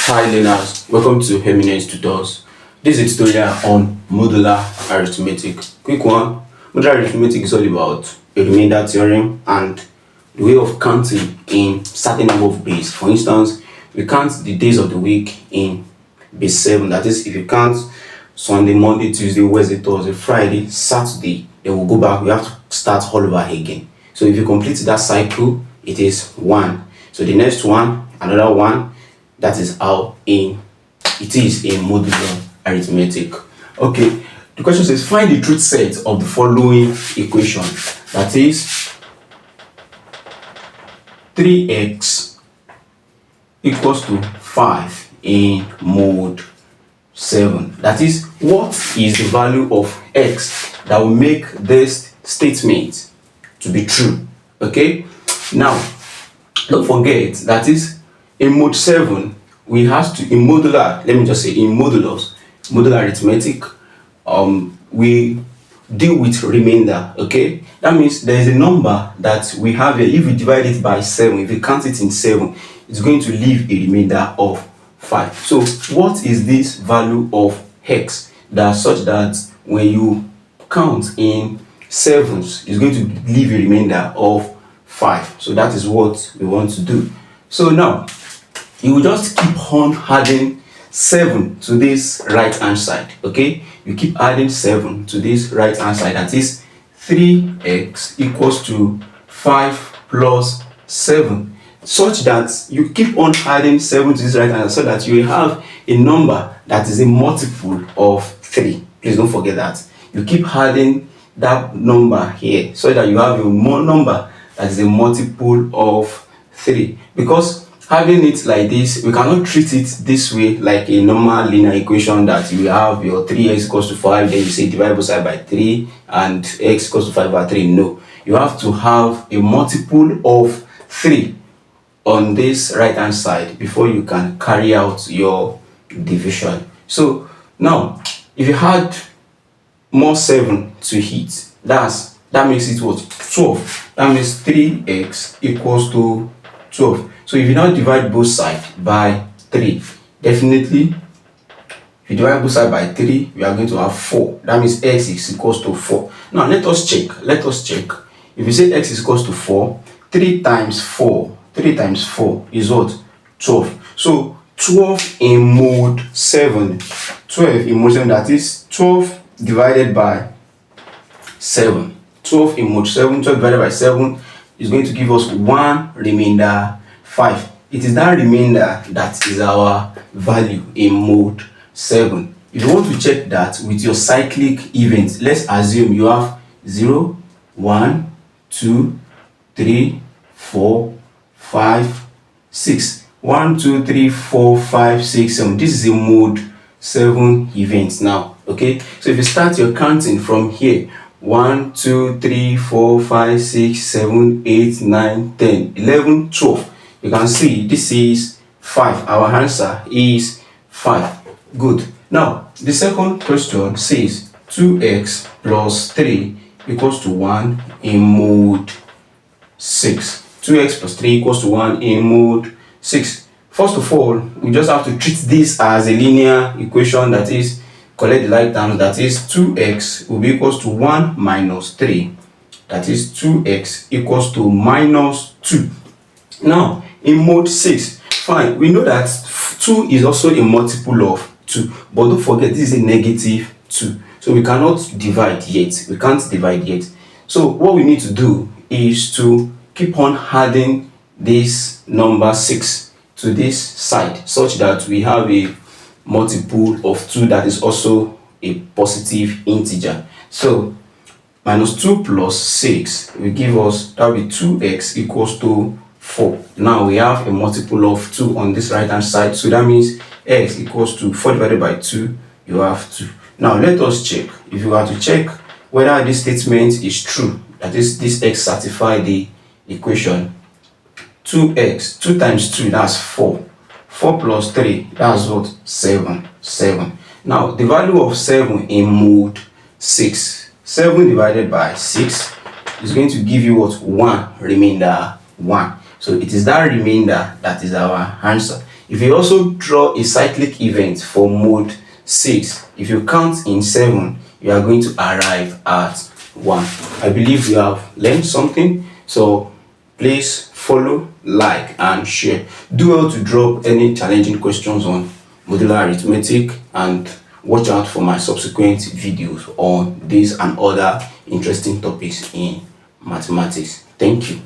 Hi learners, welcome to Eminence Tutors. This is a tutorial on modular arithmetic. Quick one. Modular arithmetic is all about a remainder theorem and the way of counting in certain number of days. For instance, we count the days of the week in base 7. That is, if you count Sunday, Monday, Tuesday, Wednesday, Thursday, Friday, Saturday, then we'll go back. We have to start all over again. So if you complete that cycle, it is 1. So the next one, another 1. That is how it is in modular arithmetic. Okay, the question says find the truth set of the following equation. That is 3x equals to 5 in mode 7. That is, what is the value of x that will make this statement to be true? Okay, now don't forget that is in mode 7 we have to, in modular, let me just say in modular arithmetic, we deal with remainder. Okay, that means there is a number that we have here. If we divide it by 7, if we count it in 7, it's going to leave a remainder of 5. So what is this value of x that such that when you count in 7s, it's going to leave a remainder of 5? So that is what we want to do. So now you will just keep on adding 7 to this right hand side. Okay, you keep adding 7 to this right hand side. That is 3x equals to 5 plus 7, such that you keep on adding 7 to this right hand side so that you will have a number that is a multiple of 3. Please don't forget that. You keep adding that number here so that you have a more number that is a multiple of 3. Because having it like this, we cannot treat it this way like a normal linear equation that you have your 3x equals to 5, then you say divide both sides by 3 and x equals to 5 by 3. No, you have to have a multiple of 3 on this right hand side before you can carry out your division. So now if you had more 7 to hit, that makes it what? 12. That means 3x equals to 12. So if you now divide both sides by 3, definitely, if you divide both sides by 3, we are going to have 4. That means x is equals to 4. Now let us check. If you say x is equals to 4, 3 times 4 is what? 12. So 12 in mode 7. 12 in mode 7, that is 12 divided by 7. 12 in mode 7, 12 divided by 7 is going to give us one remainder 5. It is that remainder that is our value in mode 7. If you want to check that with your cyclic events, let's assume you have 0, 1, 2, 3, 4, 5, 6. 1, 2, 3, 4, 5, 6, 7. This is a mode 7 event now. Okay, so if you start your counting from here, 1, 2, 3, 4, 5, 6, 7, 8, 9, 10, 11, 12. You can see this is 5. Our answer is 5. Good. Now, the second question says 2x plus 3 equals to 1 in mode 6. 2x plus 3 equals to 1 in mode 6. First of all, we just have to treat this as a linear equation, that is, collect the like terms, that is 2x will be equals to 1 minus 3. That is 2x equals to minus 2. Now, in mode 6, fine, we know that 2 is also a multiple of 2, but don't forget this is a negative 2, so we cannot divide yet. We can't divide yet. So what we need to do is to keep on adding this number 6 to this side such that we have a multiple of 2 that is also a positive integer. So minus 2 plus 6 will give us, that will be 2x equals to 4. Now we have a multiple of 2 on this right hand side, so that means x equals to 4 divided by 2, you have 2. Now let us check. If you are to check whether this statement is true, that is, this x satisfy the equation, 2x, 2 times 2, that's 4. 4 plus 3, that's what? 7. Now the value of 7 in mode 6, 7 divided by 6 is going to give you what? 1 remainder 1. So it is that remainder that is our answer. If you also draw a cyclic event for mode 6, if you count in 7, you are going to arrive at 1. I believe you have learned something, so please follow, like and share. Do well to drop any challenging questions on modular arithmetic, and watch out for my subsequent videos on this and other interesting topics in mathematics. Thank you.